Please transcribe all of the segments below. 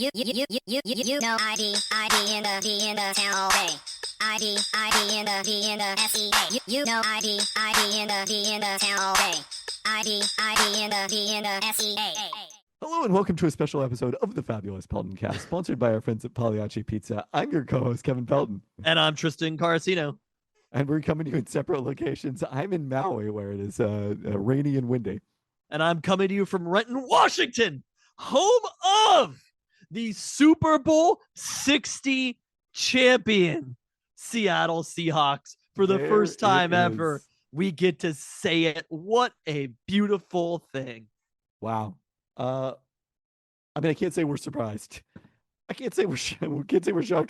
You know ID in the town all day. ID in the SEA. You know ID in the town all day. ID in the SEA. Hello and welcome to a special episode of the Fabulous Pelton Cast, sponsored by our friends at Pagliacci Pizza. I'm your co-host, Kevin Pelton. And I'm Tristan Carcino. And we're coming to you in separate locations. I'm in Maui, where it is rainy and windy. And I'm coming to you from Renton, Washington, home of the Super Bowl 60 champion Seattle Seahawks. For the first time ever, we get to say it. What a beautiful thing. Wow. I mean, I can't say we're surprised. I can't say we're shocked.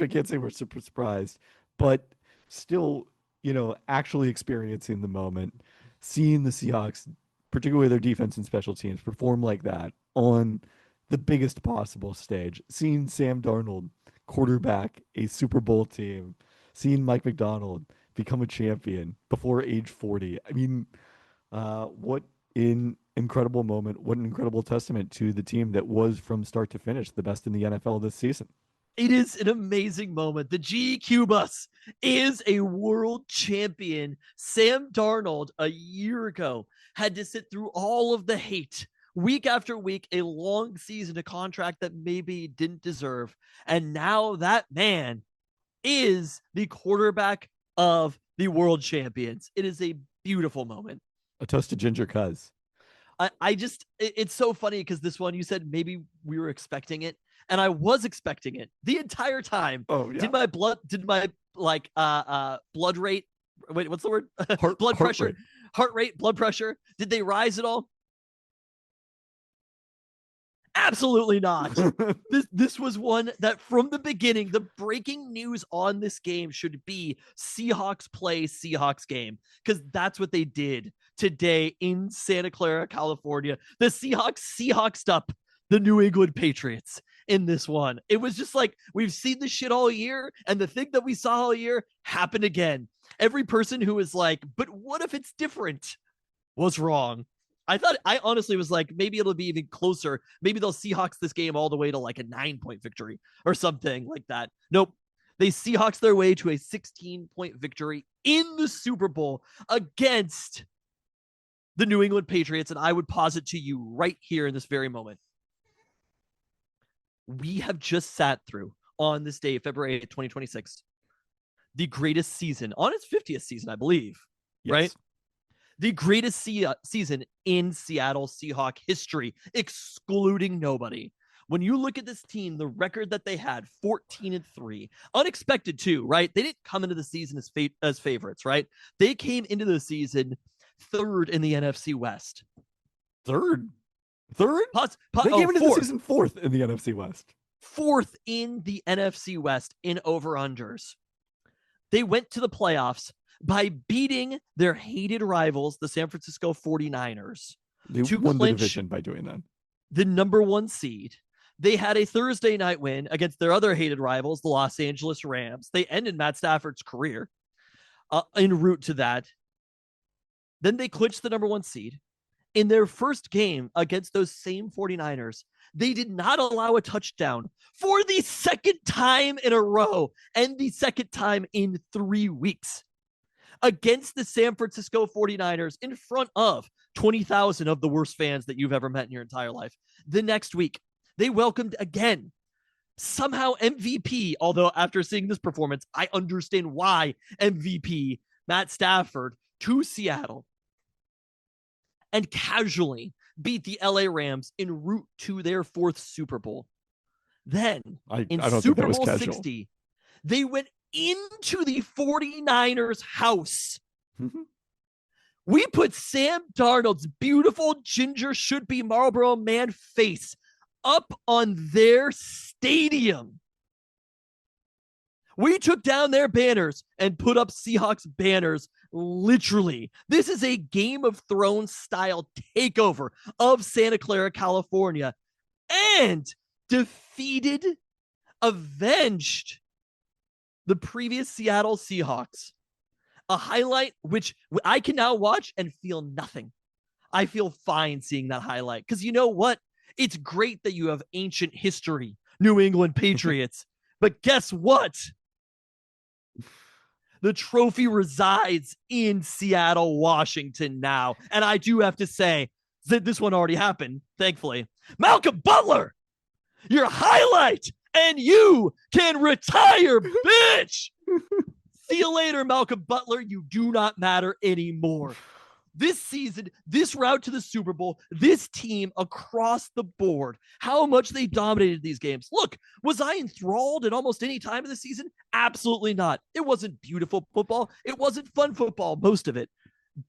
I can't say we're surprised. But still, actually experiencing the moment, seeing the Seahawks, particularly their defense and special teams, perform like that on the biggest possible stage, seeing Sam Darnold quarterback a Super Bowl team, seeing Mike McDonald become a champion before age 40. I mean, what an incredible moment. What an incredible testament to the team that was from start to finish the best in the NFL this season. It is an amazing moment. The GQ bus is a world champion. Sam Darnold, a year ago, had to sit through all of the hate week after week, a long season, a contract that maybe he didn't deserve. And now that man is the quarterback of the world champions. It is a beautiful moment. A toast to Ginger Cuz. It's so funny because this one, you said maybe we were expecting it. And I was expecting it the entire time. Oh, yeah. Did my blood rate, wait, what's the word? Blood pressure, heart rate, blood pressure. Did they rise at all? Absolutely not. This was one that from the beginning, the breaking news on this game should be Seahawks play Seahawks game, because that's what they did today in Santa Clara, California. The Seahawks up the New England Patriots in this one. It was just like, we've seen this shit all year, and the thing that we saw all year happened again. Every person who was like, but what if it's different, was wrong. I honestly was like, maybe it'll be even closer. Maybe they'll Seahawks this game all the way to like a 9-point victory or something like that. Nope. They Seahawks their way to a 16-point victory in the Super Bowl against the New England Patriots. And I would posit to you right here in this very moment, we have just sat through on this day, February 8th, 2026, the greatest season on its 50th season, I believe, yes. Right? The greatest season in Seattle Seahawk history, excluding nobody. When you look at this team, the record that they had, 14-3, unexpected too, right? They didn't come into the season as favorites, right? They came into the season third in the NFC West. Third? They came into the season fourth in the NFC West. Fourth in the NFC West in over-unders. They went to the playoffs by beating their hated rivals, the San Francisco 49ers. They won the division by doing that. The number one seed. They had a Thursday night win against their other hated rivals, the Los Angeles Rams. They ended Matt Stafford's career en route to that. Then they clinched the number one seed. In their first game against those same 49ers, they did not allow a touchdown for the second time in a row and the second time in 3 weeks. Against the San Francisco 49ers in front of 20,000 of the worst fans that you've ever met in your entire life. The next week, they welcomed again, somehow MVP, although after seeing this performance, I understand why MVP Matt Stafford to Seattle and casually beat the LA Rams en route to their fourth Super Bowl. Then, in Super Bowl 60, they went into the 49ers house. Mm-hmm. We put Sam Darnold's beautiful ginger should-be Marlboro Man face up on their stadium. We took down their banners and put up Seahawks banners, literally. This is a Game of Thrones style takeover of Santa Clara, California, and avenged the previous Seattle Seahawks. A highlight which I can now watch and feel nothing. I feel fine seeing that highlight because you know what? It's great that you have ancient history New England Patriots. But guess what? The trophy resides in Seattle, Washington now. And I do have to say that this one already happened, thankfully. Malcolm Butler, your highlight, and you can retire, bitch. See you later, Malcolm Butler. You do not matter anymore. This season, this route to the Super Bowl, this team across the board, how much they dominated these games. Look, was I enthralled at almost any time of the season? Absolutely not. It wasn't beautiful football. It wasn't fun football, most of it.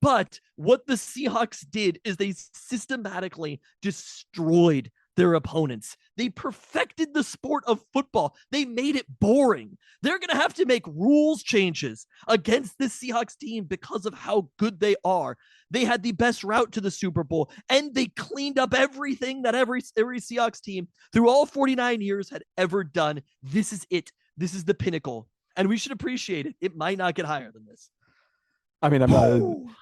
But what the Seahawks did is they systematically destroyed their opponents. They perfected the sport of football. They made it boring. They're going to have to make rules changes against this Seahawks team because of how good they are. They had the best route to the Super Bowl, and they cleaned up everything that every Seahawks team through all 49 years had ever done. This is it. This is the pinnacle, and we should appreciate it. It might not get higher than this. I mean,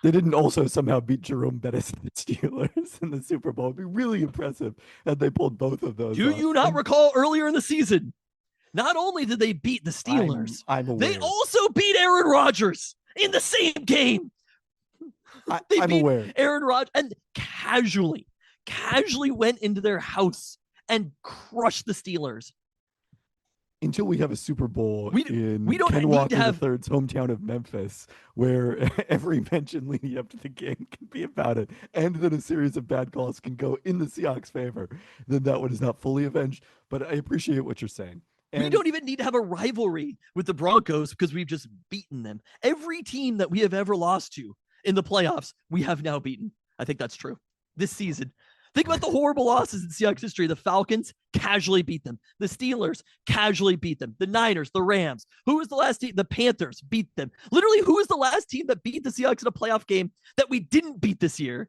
they didn't also somehow beat Jerome Bettis and the Steelers in the Super Bowl. It'd be really impressive that they pulled both of those. Do you not recall earlier in the season? Not only did they beat the Steelers, they also beat Aaron Rodgers in the same game. They beat aware. Aaron Rodgers and casually went into their house and crushed the Steelers. Until we have a Super Bowl in we don't Ken need Walker to have III's hometown of Memphis, where every mention leading up to the game can be about it, and then a series of bad calls can go in the Seahawks' favor, then that one is not fully avenged. But I appreciate what you're saying. And we don't even need to have a rivalry with the Broncos because we've just beaten them. Every team that we have ever lost to in the playoffs, we have now beaten. I think that's true. This season. Think about the horrible losses in Seahawks history. The Falcons casually beat them. The Steelers casually beat them. The Niners, the Rams. Who was the last team? The Panthers beat them. Literally, who was the last team that beat the Seahawks in a playoff game that we didn't beat this year?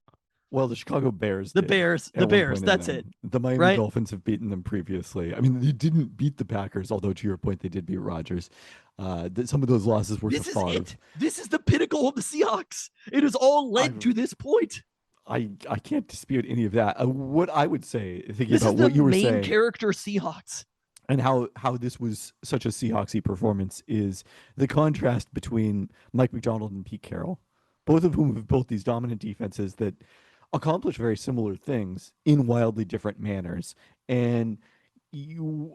Well, the Chicago Bears. The Bears. That's it. The Miami Dolphins have beaten them previously. I mean, they didn't beat the Packers, although to your point, they did beat Rodgers. Some of those losses were to Favre. This is the pinnacle of the Seahawks. It has all led to this point. I can't dispute any of that. What I would say, thinking about what you were saying, main character Seahawks, and how this was such a Seahawksy performance is the contrast between Mike Macdonald and Pete Carroll, both of whom have built these dominant defenses that accomplish very similar things in wildly different manners. And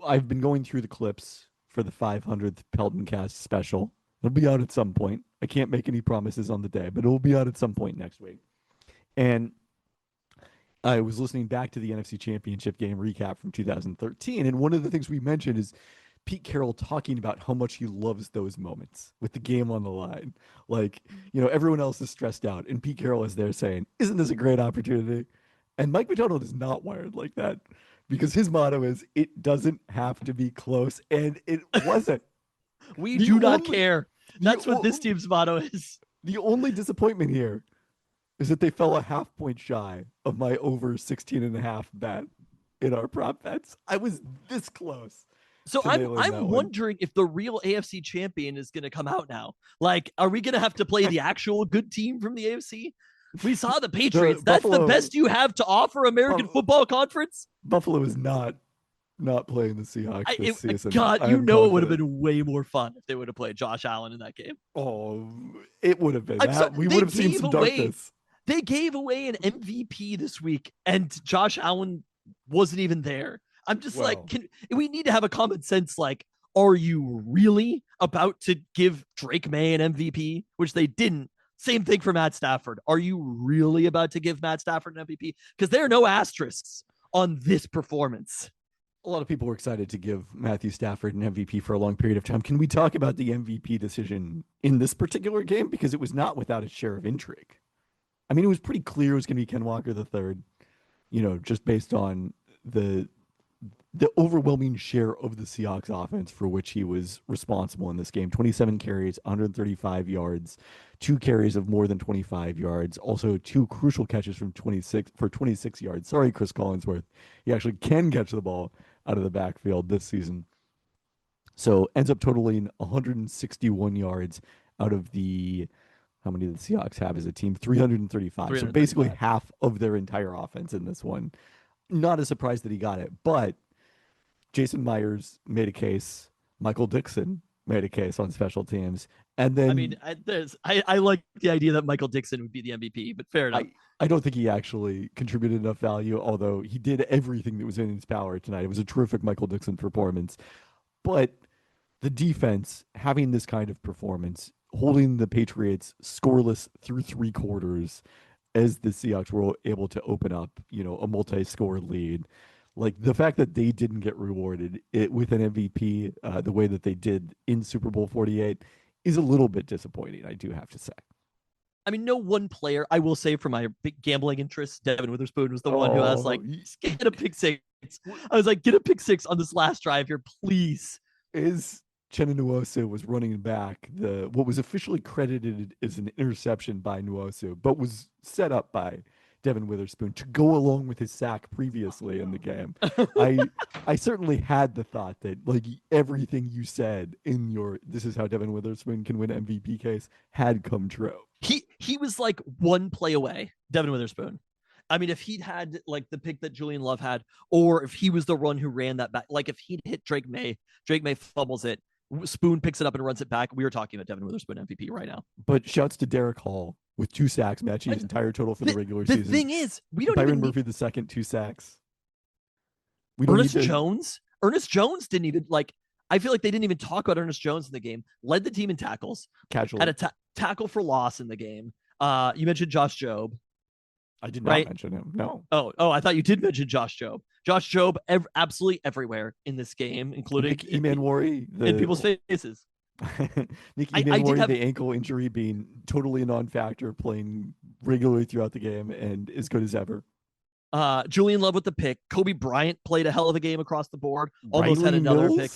I've been going through the clips for the 500th Pelton Cast special. It'll be out at some point. I can't make any promises on the day, but it'll be out at some point next week. And I was listening back to the NFC Championship game recap from 2013, and one of the things we mentioned is Pete Carroll talking about how much he loves those moments with the game on the line. Like, everyone else is stressed out, and Pete Carroll is there saying, "Isn't this a great opportunity?" And Mike Macdonald is not wired like that because his motto is, "It doesn't have to be close," and it wasn't. We do not care. That's what this team's motto is. The only disappointment here is that they fell a half point shy of my over 16.5 bet in our prop bets. I was this close. So I'm wondering if the real AFC champion is going to come out now. Like, are we going to have to play the actual good team from the AFC? We saw the Patriots. That's Buffalo, the best you have to offer American Football Conference. Buffalo is not playing the Seahawks this season. God, it would have been way more fun if they would have played Josh Allen in that game. Oh, it would have been. We would have seen some darkness. They gave away an MVP this week, and Josh Allen wasn't even there. I'm just we need to have a common sense. Like, are you really about to give Drake May an MVP? Which they didn't. Same thing for Matt Stafford. Are you really about to give Matt Stafford an MVP? Because there are no asterisks on this performance. A lot of people were excited to give Matthew Stafford an MVP for a long period of time. Can we talk about the MVP decision in this particular game? Because it was not without its share of intrigue. I mean, it was pretty clear it was going to be Ken Walker III, just based on the overwhelming share of the Seahawks offense for which he was responsible in this game. 27 carries, 135 yards, 2 carries of more than 25 yards, also 2 crucial catches for 26 yards. Sorry, Chris Collinsworth. He actually can catch the ball out of the backfield this season. So ends up totaling 161 yards out of the... How many did the Seahawks have as a team? 335. So basically half of their entire offense in this one. Not a surprise that he got it, but Jason Myers made a case. Michael Dixon made a case on special teams. And then I mean, I like the idea that Michael Dixon would be the MVP, but fair enough. I don't think he actually contributed enough value, although he did everything that was in his power tonight. It was a terrific Michael Dixon performance. But the defense having this kind of performance, holding the Patriots scoreless through 3 quarters as the Seahawks were able to open up, a multi-score lead. Like the fact that they didn't get rewarded with an MVP the way that they did in Super Bowl 48 is a little bit disappointing, I do have to say. I mean, no one player, I will say for my big gambling interests, Devin Witherspoon was the one who I was like, get a pick six. I was like, get a pick six on this last drive here, please. Is Chenna Nwosu was running back what was officially credited as an interception by Nwosu, but was set up by Devin Witherspoon to go along with his sack previously in the game. I certainly had the thought that like everything you said in your "this is how Devin Witherspoon can win MVP" case had come true. He was like one play away, Devin Witherspoon. I mean, if he'd had like the pick that Julian Love had, or if he was the one who ran that back, like if he'd hit Drake May fumbles it, Spoon picks it up and runs it back. We were talking about Devin Witherspoon MVP right now. But shouts to Derek Hall with 2 sacks, matching his entire total for the regular season. The thing is, we don't Byron even Murphy the second, 2 sacks. Ernest Jones didn't even like. I feel like they didn't even talk about Ernest Jones in the game. Led the team in tackles. Casually. Had a tackle for loss in the game. You mentioned Josh Jobe. I did not mention him. No. Oh, I thought you did mention Josh Jobe. Josh Jobe absolutely everywhere in this game, including Nick Emanwari in people's faces. Nick Emanwari, the ankle injury being totally a non-factor, playing regularly throughout the game and as good as ever. Julian Love with the pick. Kobe Bryant played a hell of a game across the board. Almost had another pick.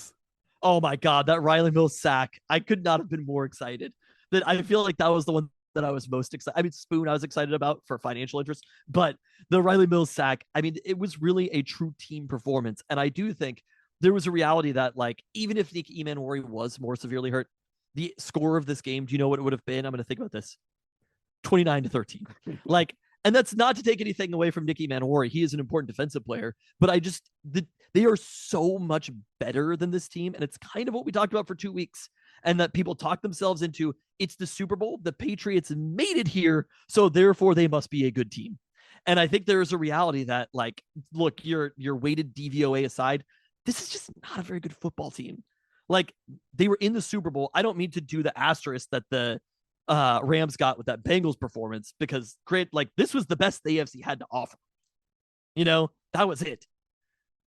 Oh my God, that Riley Mills sack. I could not have been more excited. That I feel like that was the one that I was most excited. I mean, Spoon I was excited about for financial interest, but the Riley Mills sack, I mean, it was really a true team performance. And I do think there was a reality that like, even if Nick Emanwari was more severely hurt, the score of this game, do you know what it would have been? I'm going to think about this. 29-13. Like, and that's not to take anything away from Nick Emanwari. He is an important defensive player, but they are so much better than this team. And it's kind of what we talked about for 2 weeks, and that people talk themselves into. It's the Super Bowl. The Patriots made it here, so therefore they must be a good team. And I think there is a reality that, like, look, your weighted DVOA aside, this is just not a very good football team. Like, they were in the Super Bowl. I don't mean to do the asterisk that the Rams got with that Bengals performance, because this was the best the AFC had to offer. That was it.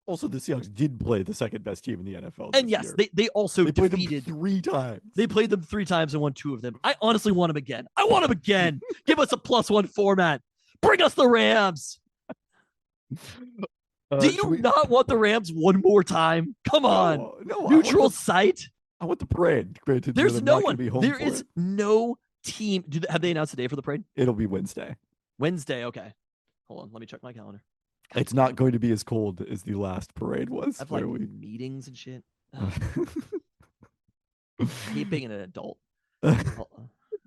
Also, the Seahawks did play the second best team in the NFL. And yes, year. they also defeated played them 3 times. They played them 3 times and won 2 of them. I honestly want them again. I want them again. Give us a +1 format. Bring us the Rams. Do you not want the Rams one more time? Come on. No, neutral site. I want the parade. Granted, there's no one. There is no team. Have they announced a day for the parade? It'll be Wednesday. Okay. Hold on. Let me check my calendar. It's not going to be as cold as the last parade was. I've like meetings and shit. I hate being an adult.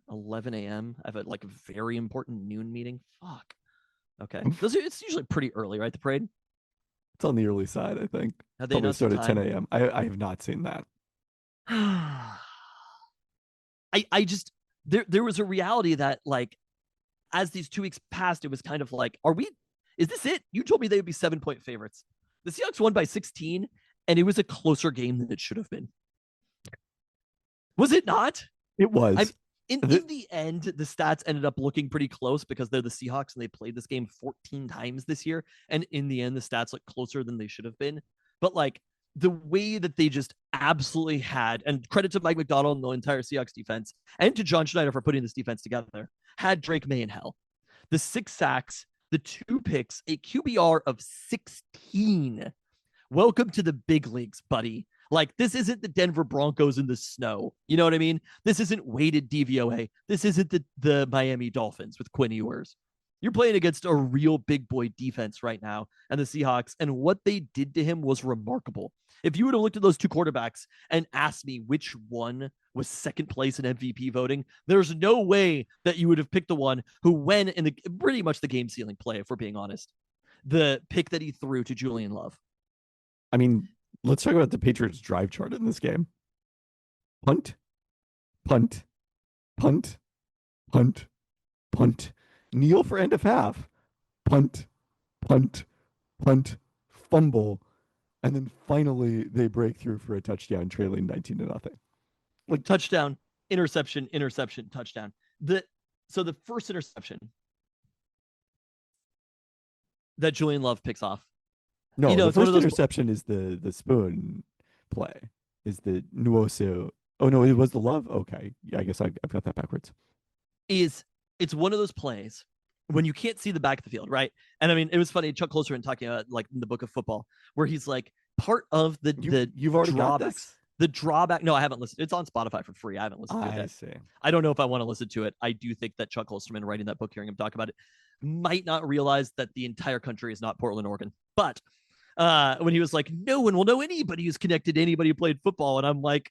11 a.m. I have a very important noon meeting. Fuck. Okay. It's usually pretty early, right? The parade? It's on the early side, I think. Have they start at 10 a.m. I have not seen that. I just there was a reality that as these 2 weeks passed, it was kind of like, is this it? You told me they would be 7-point favorites. The Seahawks won by 16, and it was a closer game than it should have been. Was it not? It was. In the end, the stats ended up looking pretty close because they're the Seahawks and they played this game 14 times this year. And in the end, the stats look closer than they should have been. But the way that they just absolutely had, and credit to Mike McDonald and the entire Seahawks defense, and to John Schneider for putting this defense together, had Drake May in hell. The 6 sacks, the 2 picks, a QBR of 16. Welcome to the big leagues, buddy. This isn't the Denver Broncos in the snow. You know what I mean? This isn't weighted DVOA. This isn't the Miami Dolphins with Quinn Ewers. You're playing against a real big boy defense right now, and the Seahawks, and what they did to him was remarkable. If you would have looked at those 2 quarterbacks and asked me which one was second place in MVP voting, there's no way that you would have picked the one who went in pretty much the game-sealing play, if we're being honest. The pick that he threw to Julian Love. I mean, Let's talk about the Patriots drive chart in this game. Punt, punt, punt, punt, punt. Kneel for end of half. Punt, punt, punt, fumble, and then finally they break through for a touchdown, trailing 19-0. Like touchdown, interception, interception, touchdown. So the first interception that Julian Love picks off. No, You know, the it's one first of those- interception is the spoon play. Is the Nuoso? Oh no, it was the Love. Okay, yeah, I guess I've got that backwards. It's one of those plays when you can't see the back of the field, right? And I mean, it was funny. Chuck Closerman talking about like in the book of football, where he's like part of You've already got drawbacks. this? The drawback. No, I haven't listened. It's on Spotify for free. I haven't listened to it I yet. see. I don't know if I want to listen to it. I do think that Chuck Holsterman writing that book, hearing him talk about it, might not realize that the entire country is not Portland, Oregon. But when he was like, no one will know anybody who's connected to anybody who played football. And I'm like,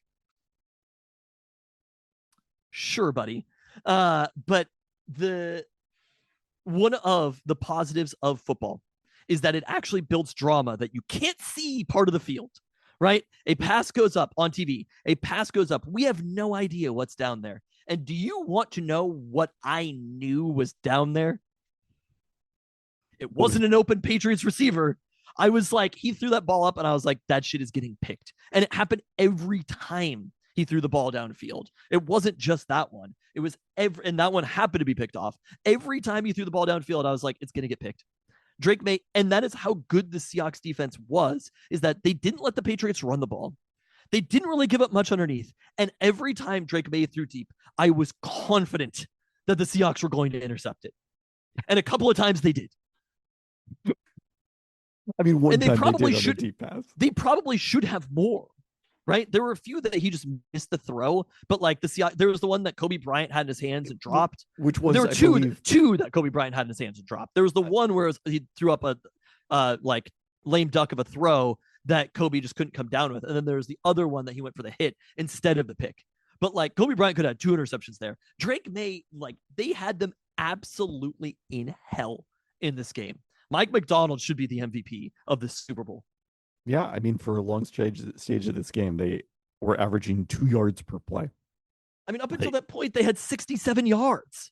sure, buddy. But one of the positives of football is that it actually builds drama that you can't see part of the field, right? A pass goes up on TV. A pass goes up. We have no idea what's down there. And do you want to know what I knew was down there? It wasn't an open Patriots receiver. I was like, he threw that ball up and I was like, that shit is getting picked. And it happened every time he threw the ball downfield. It wasn't just that one. It was and that one happened to be picked off. Every time he threw the ball downfield, I was like, it's going to get picked. Drake May, and that is how good the Seahawks defense was, is that they didn't let the Patriots run the ball. They didn't really give up much underneath. And every time Drake May threw deep, I was confident that the Seahawks were going to intercept it. And a couple of times they did. I mean, one And they time probably they did should- on a deep pass. They probably should have more, right? There were a few that he just missed the throw, but like the Seahawks, there was the one that Kobe Bryant had in his hands and dropped. Which was There were I two believe, two that Kobe Bryant had in his hands and dropped. There was the one where he threw up a like lame duck of a throw that Kobe just couldn't come down with, and then there was the other one that he went for the hit instead of the pick. But like Kobe Bryant could have had 2 interceptions there. Drake May, like they had them absolutely in hell in this game. Mike McDonald should be the MVP of the Super Bowl. yeah, I mean, for a long stage of this game, they were averaging 2 yards per play. I mean, up until that point, they had 67 yards.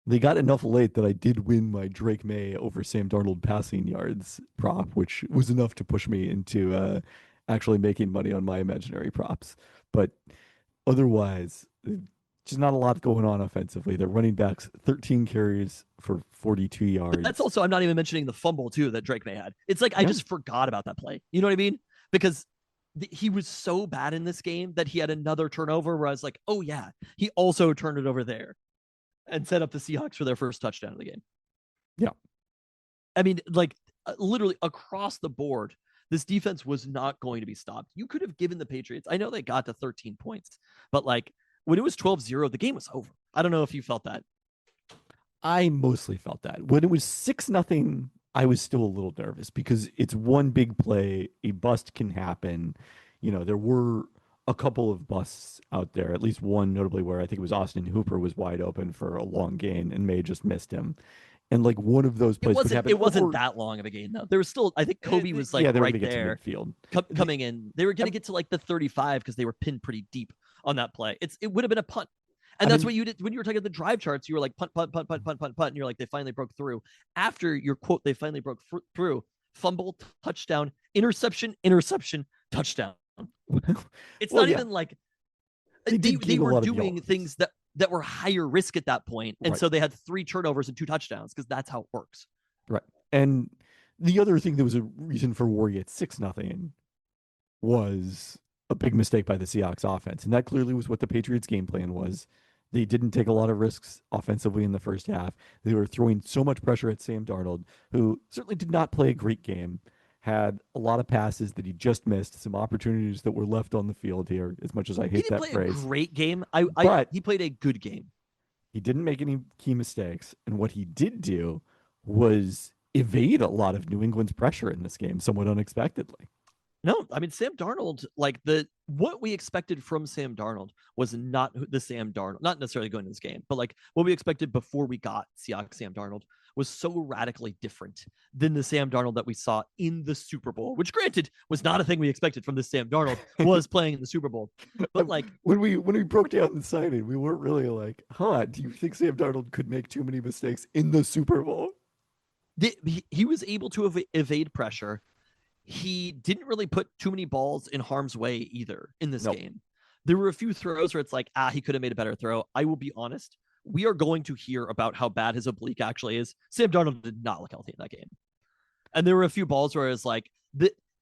They got enough late that I did win my Drake May over Sam Darnold passing yards prop, which was enough to push me into actually making money on my imaginary props. But otherwise, just not a lot going on offensively. Their running backs, 13 carries for 42 yards. But that's also, I'm not even mentioning the fumble, too, that Drake May had. It's like, I Yeah. just forgot about that play. You know what I mean? Because he was so bad in this game that he had another turnover where I was like, oh, yeah, he also turned it over there and set up the Seahawks for their first touchdown of the game. Yeah. I mean, like, literally across the board, this defense was not going to be stopped. You could have given the Patriots, I know they got to 13 points, but like when it was 12-0, the game was over. I don't know if you felt that. I mostly felt that. When it was 6-0, I was still a little nervous because it's one big play. A bust can happen. You know, there were a couple of busts out there, at least one notably where I think it was Austin Hooper was wide open for a long gain and May just missed him. And like one of those plays could happen. It wasn't or- that long of a gain, though. There was still, I think Kobe was like yeah, they were right gonna get there to midfield. coming in. They were going to get to like the 35 because they were pinned pretty deep on that play. It would have been a punt. And I that's mean- what you did when you were talking about the drive charts. You were like punt, punt, punt, punt, punt, punt, punt. And you're like, they finally broke through. After your quote, they finally broke through. Fumble, touchdown, interception, interception, touchdown. It's Well, not yeah. even like They they did gain a were lot of doing yards. things that were higher risk at that point. And Right. so they had 3 turnovers and 2 touchdowns because that's how it works. Right. And the other thing that was a reason for worry at 6-0 was a big mistake by the Seahawks offense. And that clearly was what the Patriots game plan was. They didn't take a lot of risks offensively in the first half. They were throwing so much pressure at Sam Darnold, who certainly did not play a great game, had a lot of passes that he just missed, some opportunities that were left on the field here, as much as I He hate didn't that play phrase. a great game. But- He played a good game. He didn't make any key mistakes. And what he did do was evade a lot of New England's pressure in this game, somewhat unexpectedly. No, I mean Sam Darnold, like what we expected from Sam Darnold was not the Sam Darnold, not necessarily going to this game, but like what we expected before we got Seahawks Sam Darnold was so radically different than the Sam Darnold that we saw in the Super Bowl, which granted was not a thing we expected from this Sam Darnold, was playing in the Super Bowl. But like when we broke down the signing, we weren't really like, huh, do you think Sam Darnold could make too many mistakes in the Super Bowl? he was able to evade pressure. He didn't really put too many balls in harm's way either in this game. There were a few throws where it's like, he could have made a better throw. I will be honest. We are going to hear about how bad his oblique actually is. Sam Darnold did not look healthy in that game. And there were a few balls where it's like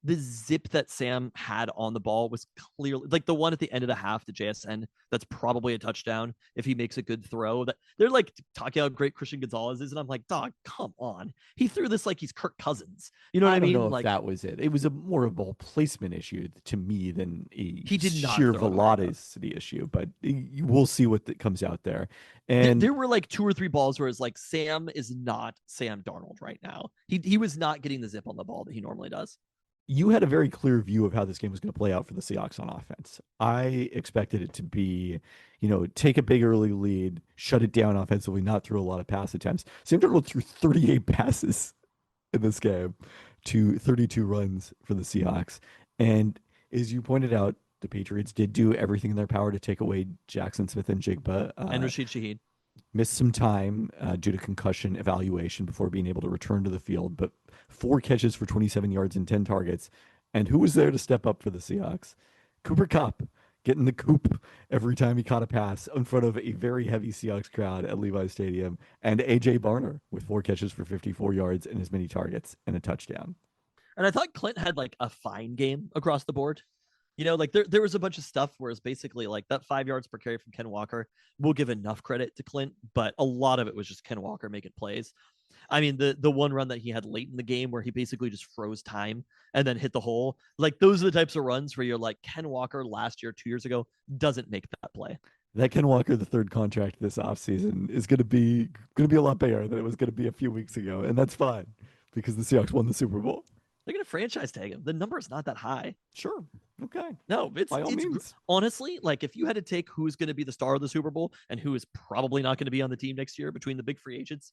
the zip that Sam had on the ball was clearly like the one at the end of the half to JSN. That's probably a touchdown if he makes a good throw. That they're like talking how great Christian Gonzalez is, and I'm like, dog, come on. He threw this like he's Kirk Cousins. You know what I mean? I don't know like, if that was it. It was a more of a ball placement issue to me than a he did not sheer throw velocity issue. But you will see what comes out there. And there were like 2 or 3 balls where it's like Sam is not Sam Darnold right now. He was not getting the zip on the ball that he normally does. You had a very clear view of how this game was going to play out for the Seahawks on offense. I expected it to be, take a big early lead, shut it down offensively, not throw a lot of pass attempts. Sam Darnold threw 38 passes in this game to 32 runs for the Seahawks. And as you pointed out, the Patriots did do everything in their power to take away Jackson Smith and Jigba. And Rashid Shaheed. Missed some time due to concussion evaluation before being able to return to the field, but 4 catches for 27 yards and 10 targets. And who was there to step up for the Seahawks? Cooper Kupp, getting the coop every time he caught a pass in front of a very heavy Seahawks crowd at Levi's Stadium. And A.J. Barner with 4 catches for 54 yards and as many targets and a touchdown. And I thought Clint had like a fine game across the board. Like there was a bunch of stuff where it's basically like that 5 yards per carry from Ken Walker. We'll give enough credit to Clint, but a lot of it was just Ken Walker making plays. I mean, the one run that he had late in the game where he basically just froze time and then hit the hole. Like those are the types of runs where you're like, Ken Walker last year, 2 years ago, doesn't make that play. That Ken Walker, the third contract this offseason, is going to be a lot bigger than it was going to be a few weeks ago, and that's fine because the Seahawks won the Super Bowl. They're going to franchise tag him. The number is not that high. Sure. Okay. No, it's honestly, like if you had to take who's going to be the star of the Super Bowl and who is probably not going to be on the team next year between the big free agents,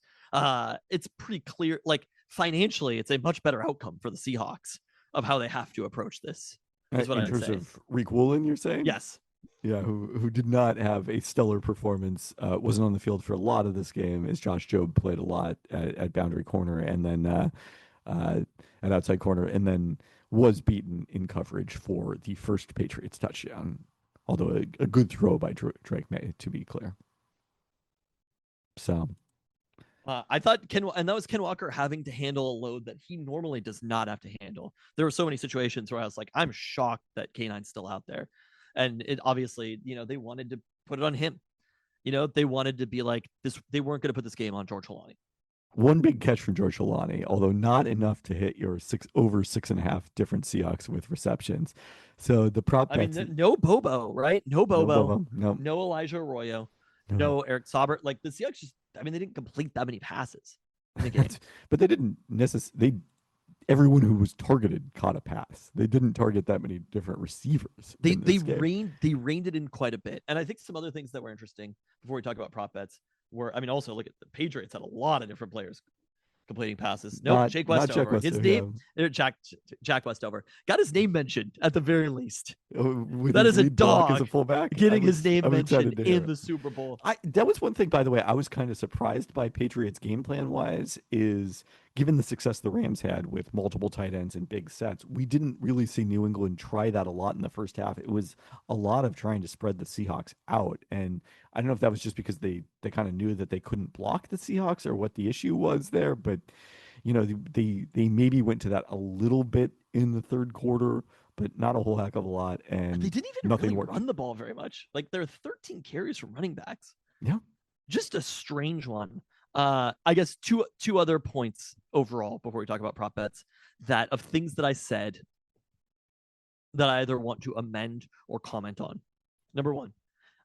it's pretty clear. Like financially, it's a much better outcome for the Seahawks of how they have to approach this. Is what in I'd terms say. of Reek Woolen, you're saying? Yes. Yeah, who did not have a stellar performance, wasn't on the field for a lot of this game, as Josh Jobe played a lot at boundary corner and then at outside corner, and then was beaten in coverage for the first Patriots touchdown, although a good throw by Drake May, to be clear. So I thought and that was Ken Walker having to handle a load that he normally does not have to handle. There were so many situations where I was like, I'm shocked that K9's still out there. And it obviously, they wanted to put it on him. They wanted to be like this. They weren't going to put this game on George Holani. One big catch from George Holani, although not enough to hit your 6.5 different Seahawks with receptions. So the prop bets. No Bobo, right? No Bobo. No Elijah Arroyo. No Eric Saubert. Like the Seahawks they didn't complete that many passes in the game. But they didn't necessarily. Everyone who was targeted caught a pass. They didn't target that many different receivers. They reined it in quite a bit. And I think some other things that were interesting before we talk about prop bets were, also look at the Patriots had a lot of different players completing passes. No, Jake Westover. His name, Jack Westover. Got his name mentioned at the very least. That is a dog as a fullback. Getting his name mentioned in the Super Bowl. That was one thing, by the way, I was kind of surprised by Patriots game plan wise is given the success the Rams had with multiple tight ends and big sets, we didn't really see New England try that a lot in the first half. It was a lot of trying to spread the Seahawks out. And I don't know if that was just because they kind of knew that they couldn't block the Seahawks or what the issue was there, but they maybe went to that a little bit in the third quarter, but not a whole heck of a lot. And they didn't even really run the ball very much. Like there are 13 carries from running backs. Yeah. Just a strange one. I guess two other points overall before we talk about prop bets that of things that I said that I either want to amend or comment on. Number one,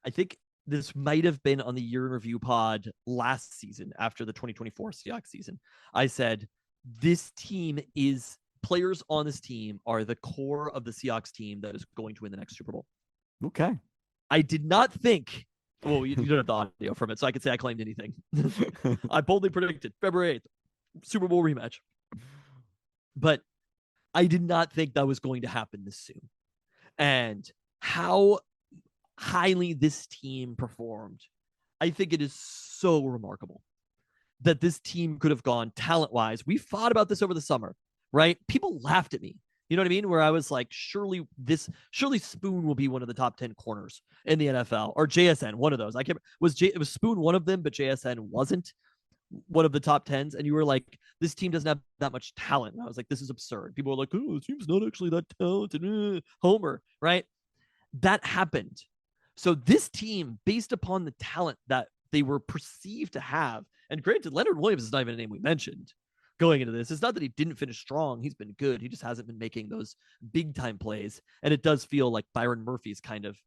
I think this might have been on the year in review pod last season after the 2024 Seahawks season. I said, players on this team are the core of the Seahawks team that is going to win the next Super Bowl. Okay. I did not think Well, you don't have the audio from it, so I could say I claimed anything. I boldly predicted February 8th, Super Bowl rematch. But I did not think that was going to happen this soon. And how highly this team performed, I think it is so remarkable that this team could have gone talent-wise. We fought about this over the summer, right? People laughed at me. You know what I mean? Where I was like, surely Spoon will be one of the top 10 corners in the NFL, or JSN, one of those. It was Spoon one of them, but JSN wasn't one of the top 10s. And you were like, this team doesn't have that much talent. And I was like, this is absurd. People were like, oh, the team's not actually that talented. Homer, right? That happened. So this team, based upon the talent that they were perceived to have, and granted, Leonard Williams is not even a name we mentioned going into this. It's not that he didn't finish strong. He's been good. He just hasn't been making those big time plays. And it does feel like Byron Murphy's kind of,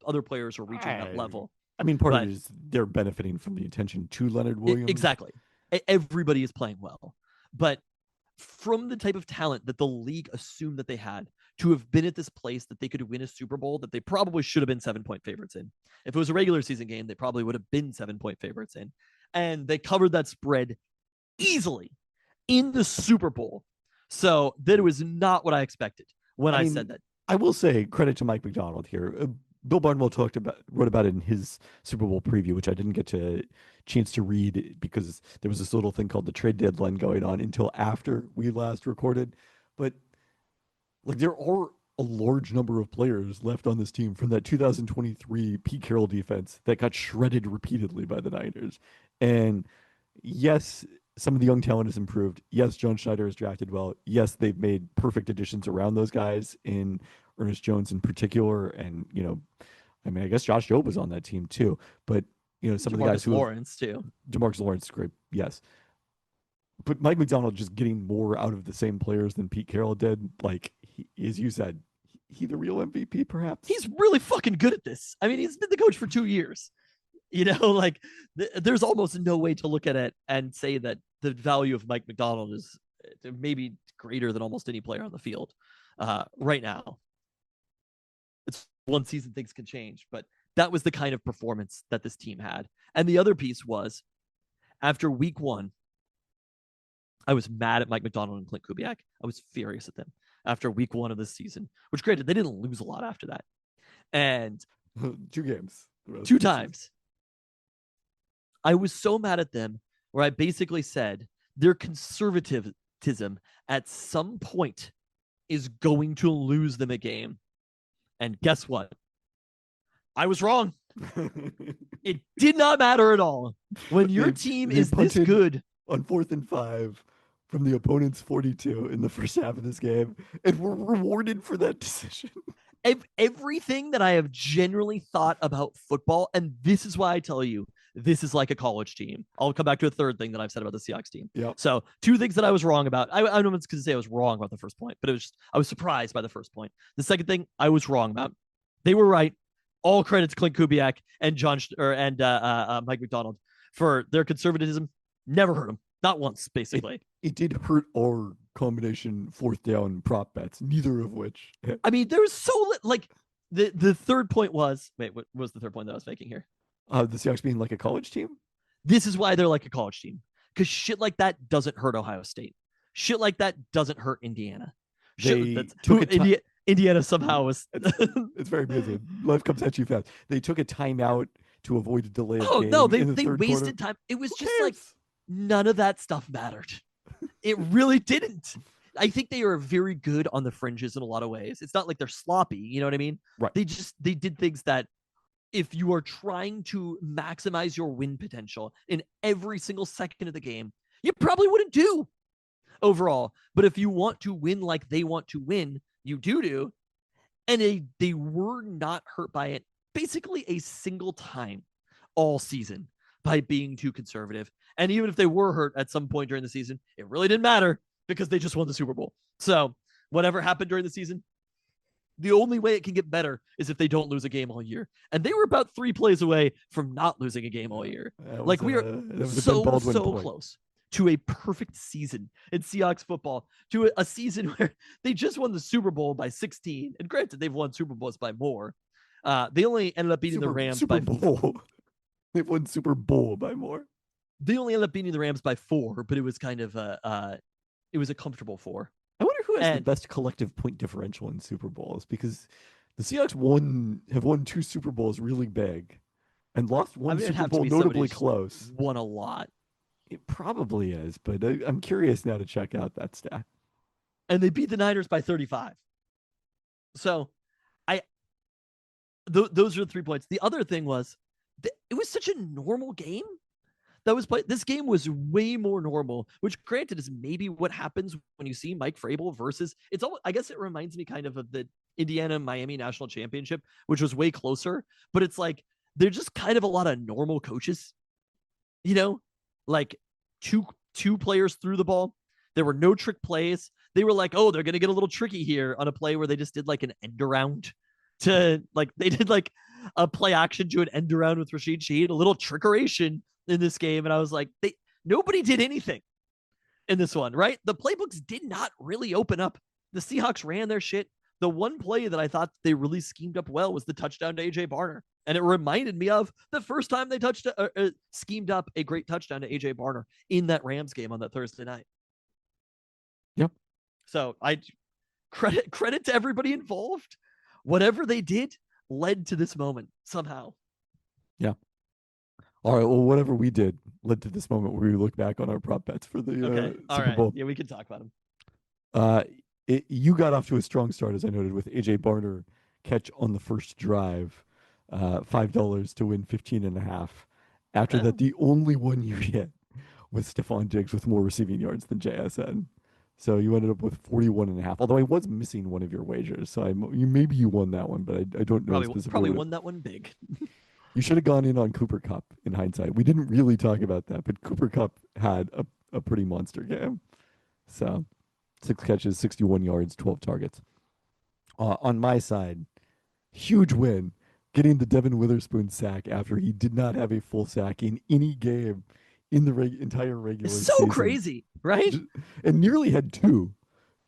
other players are reaching that level. I mean, part of it is they're benefiting from the attention to Leonard Williams. Exactly. Everybody is playing well. But from the type of talent that the league assumed that they had, to have been at this place that they could win a Super Bowl that they probably should have been 7-point favorites in. If it was a regular season game, they probably would have been 7-point favorites in. And they covered that spread easily in the Super Bowl. So that was not what I expected when I said that. I will say credit to Mike McDonald here. Bill Barnwell wrote about it in his Super Bowl preview, which I didn't get a chance to read because there was this little thing called the trade deadline going on until after we last recorded. But like, there are a large number of players left on this team from that 2023 Pete Carroll defense that got shredded repeatedly by the Niners. And yes, some of the young talent has improved. Yes, John Schneider has drafted well. Yes, they've made perfect additions around those guys, in Ernest Jones in particular. And, I guess Josh Jobe was on that team too. But, some of the guys Lawrence too. DeMarcus Lawrence, great. Yes. But Mike McDonald just getting more out of the same players than Pete Carroll did. Like, as you said, he the real MVP, perhaps. He's really fucking good at this. I mean, he's been the coach for 2 years. There's almost no way to look at it and say that the value of Mike McDonald is maybe greater than almost any player on the field right now. It's one season, things can change, but that was the kind of performance that this team had. And the other piece was, after week 1, I was mad at Mike McDonald and Clint Kubiak. I was furious at them after week 1 of this season, which granted, they didn't lose a lot after that. And 2 games. 2 times. I was so mad at them where I basically said their conservatism at some point is going to lose them a game. And guess what? I was wrong. It did not matter at all. When your team is this good. On 4th and 5 from the opponent's 42 in the first half of this game, and we're rewarded for that decision. Everything that I have generally thought about football, and this is why I tell you, this is like a college team. I'll come back to a third thing that I've said about the Seahawks team. Yep. So 2 things that I was wrong about. I don't know if it's because I was wrong about the first point, but I was surprised by the first point. The second thing I was wrong about. They were right. All credit to Clint Kubiak and Mike McDonald for their conservatism. Never hurt them. Not once, basically. It did hurt our combination 4th down prop bets, neither of which. I mean, there was the third point was, wait, what was the third point that I was making here? The Seahawks being like a college team? This is why they're like a college team. Because shit like that doesn't hurt Ohio State. Shit like that doesn't hurt Indiana. Indiana somehow was... it's very busy. Life comes at you fast. They took a timeout to avoid a delay. Oh, no, they wasted time. It was just like, none of that stuff mattered. It really didn't. I think they are very good on the fringes in a lot of ways. It's not like they're sloppy. You know what I mean? Right. They did things that, if you are trying to maximize your win potential in every single second of the game, you probably wouldn't do overall. But if you want to win like they want to win, you do. And they were not hurt by it basically a single time all season by being too conservative. And even if they were hurt at some point during the season, it really didn't matter because they just won the Super Bowl. So whatever happened during the season, the only way it can get better is if they don't lose a game all year. And they were about 3 plays away from not losing a game all year. Like, we are so close to a perfect season in Seahawks football, to a season where they just won the Super Bowl by 16. And granted, they've won Super Bowls by more. They only ended up beating the Rams Super by Bowl. They've won Super Bowl by more. They only ended up beating the Rams by 4, but it was kind of it was a comfortable 4. I wonder who has the And best collective point differential in Super Bowls, because the Seahawks have won 2 Super Bowls really big and lost one it'd Super have to Bowl be somebody notably who's close. won a lot. It probably is, but I'm curious now to check out that stat. And they beat the Niners by 35. So those are the 3 points. The other thing was it was such a normal game that was played. This game was way more normal, which granted is maybe what happens when you see Mike Vrabel versus it's all. I guess it reminds me kind of the Indiana Miami National Championship, which was way closer, but it's like they're just kind of a lot of normal coaches, like two players threw the ball. There were no trick plays. They were like, oh, they're going to get a little tricky here on a play where they just did like an end around to like, they did like a play action to an end around with Rashid Shaheed, a little trickeration in this game. And I was like, nobody did anything in this one, right? The playbooks did not really open up. The Seahawks ran their shit. The one play that I thought they really schemed up well was the touchdown to AJ Barner. And it reminded me of the first time they schemed up a great touchdown to AJ Barner in that Rams game on that Thursday night. Yep. So I credit to everybody involved. Whatever they did led to this moment somehow. Yeah. All right. Well, whatever we did led to this moment where we look back on our prop bets for the Super Bowl. Yeah, we can talk about them. You got off to a strong start, as I noted, with AJ Barner catch on the first drive, $5 to win 15.5. After that, the only one you hit was Stephon Diggs with more receiving yards than JSN. So you ended up with 41.5. Although I was missing one of your wagers, so maybe you won that one, but I don't know specifically. Probably won that one big. You should have gone in on Cooper Kupp in hindsight. We didn't really talk about that, but Cooper Kupp had a pretty monster game. So 6 catches, 61 yards, 12 targets. On my side, huge win, getting the Devin Witherspoon sack after he did not have a full sack in any game in the entire regular season. It's so crazy, right? And nearly had 2.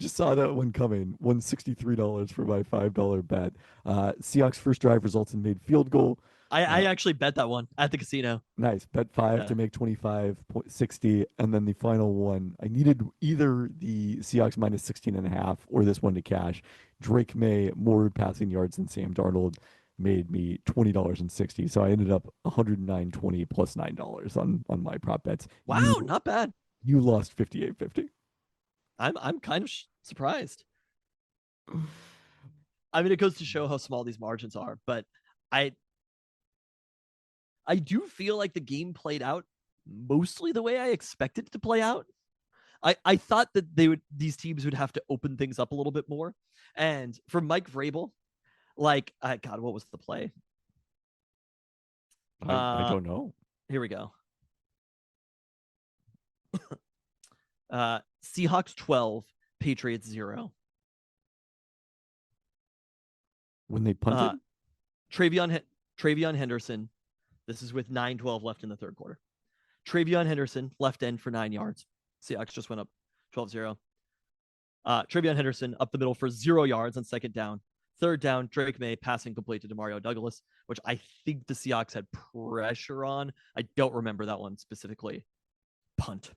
Just saw that one coming. Won $63 for my $5 bet. Seahawks first drive results in made field goal. I actually bet that one at the casino. Nice. Bet 5 to make 25.60. And then the final one, I needed either the Seahawks minus 16.5 or this one to cash. Drake May, more passing yards than Sam Darnold, made me $20.60. So I ended up $109.20 plus $9 on my prop bets. Wow, not bad. You lost $58.50. I'm kind of surprised. I mean, it goes to show how small these margins are, but I do feel like the game played out mostly the way I expected it to play out. I thought that these teams would have to open things up a little bit more. And for Mike Vrabel, like, God, what was the play? I don't know. Here we go. Seahawks 12, Patriots 0. When they punted? Travion Henderson. This is with 9:12 left in the third quarter. Travion Henderson, left end for 9 yards. Seahawks just went up 12-0. Travion Henderson up the middle for 0 yards on second down. Third down, Drake May passing complete to Demario Douglas, which I think the Seahawks had pressure on. I don't remember that one specifically. Punt.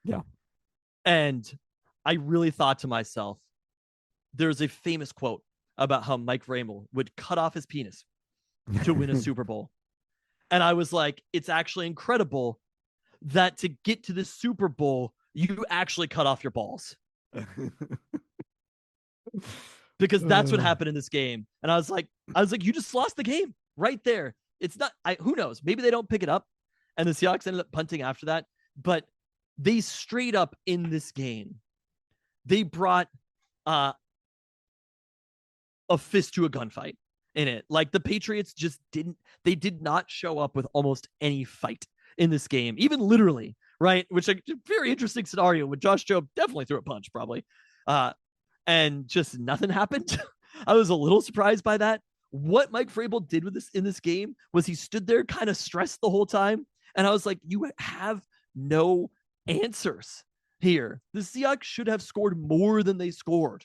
Yeah. And I really thought to myself, there's a famous quote about how Mike Vrabel would cut off his penis to win a Super Bowl. And I was like, it's actually incredible that to get to the Super Bowl, you actually cut off your balls. Because that's what happened in this game. And I was like, you just lost the game right there. It's not, who knows? Maybe they don't pick it up. And the Seahawks ended up punting after that. But they straight up in this game, they brought a fist to a gunfight in it. Like the Patriots just they did not show up with almost any fight in this game, even literally, right? Which is a very interesting scenario when Josh Jobe definitely threw a punch probably. And just nothing happened. I was a little surprised by that. What Mike Vrabel did with this in this game was he stood there kind of stressed the whole time. And I was like, you have no answers here. The Seahawks should have scored more than they scored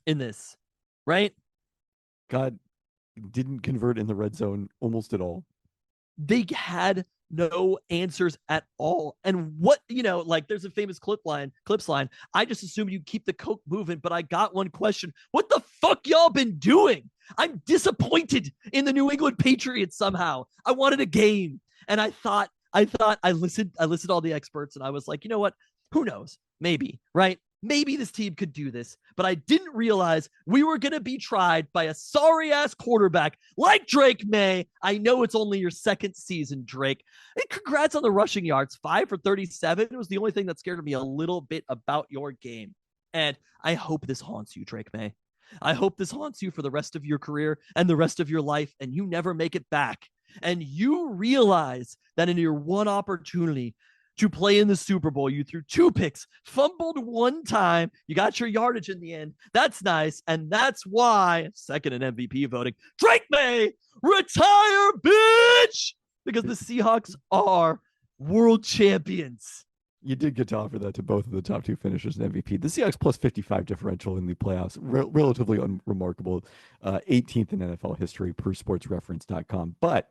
in this, right? God didn't convert in the red zone almost at all. They had no answers at all. And what, like there's a famous clips line. I just assumed you keep the Coke moving, but I got one question. What the fuck y'all been doing? I'm disappointed in the New England Patriots somehow. I wanted a game. And I listened to all the experts and I was like, you know what? Who knows? Maybe, right? Maybe this team could do this, but I didn't realize we were going to be tried by a sorry ass quarterback like Drake May. I know it's only your second season, Drake. And congrats on the rushing yards, 5 for 37. It was the only thing that scared me a little bit about your game. And I hope this haunts you, Drake May. I hope this haunts you for the rest of your career and the rest of your life, and you never make it back. And you realize that in your one opportunity to play in the Super Bowl, you threw 2 picks, fumbled 1 time, you got your yardage in the end. That's nice. And that's why, second in MVP voting, Drake May, retire, bitch! Because the Seahawks are world champions. You did get to offer that to both of the top 2 finishers in MVP. The Seahawks plus 55 differential in the playoffs, relatively unremarkable, 18th in NFL history per sportsreference.com. But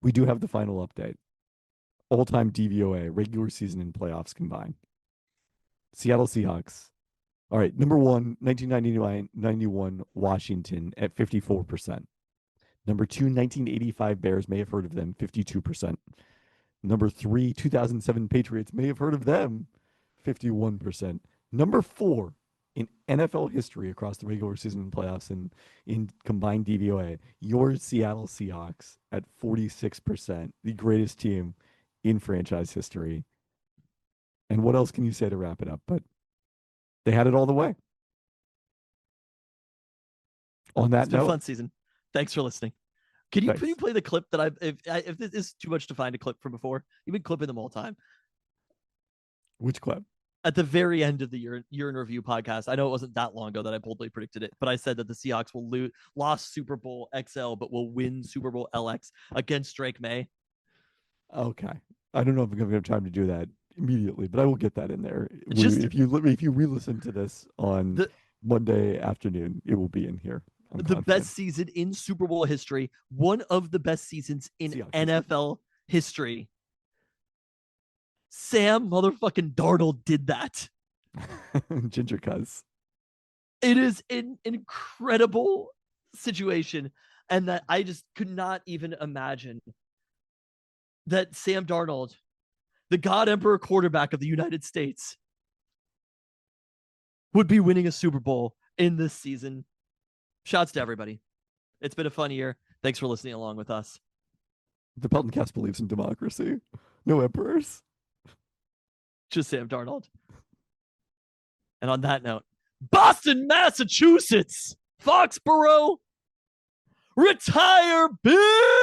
we do have the final update. All-time DVOA, regular season and playoffs combined. Seattle Seahawks. All right, number 1, 1999-91 Washington at 54%. Number 2, 1985 Bears, may have heard of them, 52%. Number 3, 2007 Patriots, may have heard of them, 51%. Number 4 in NFL history across the regular season and playoffs and in combined DVOA, your Seattle Seahawks at 46%, the greatest team in franchise history. And what else can you say to wrap it up? But they had it all the way. On that It's been note, a fun season. Thanks for listening. Can you Thanks. play the clip that if this is too much to find a clip from before? You've been clipping them all the time. which clip? At the very end of the year in review podcast, I know it wasn't that long ago that I boldly predicted it, but I said that the Seahawks will lost Super Bowl XL, but will win Super Bowl LX against Drake May. Okay. I don't know if I'm going to have time to do that immediately, but I will get that in there. Just- If you re-listen to this on Monday afternoon, it will be in here. I'm The confident. best season in Super Bowl history, one of the best seasons in Seahawks NFL history. Sam motherfucking Darnold did that. Ginger Cuz. It is an incredible situation, and that I just could not even imagine that Sam Darnold, the God Emperor quarterback of the United States, would be winning a Super Bowl in this season. Shouts to everybody. It's been a fun year. Thanks for listening along with us. The Pelton Cast believes in democracy. No emperors. Just Sam Darnold. And on that note, Boston, Massachusetts, Foxborough, retire, bitch!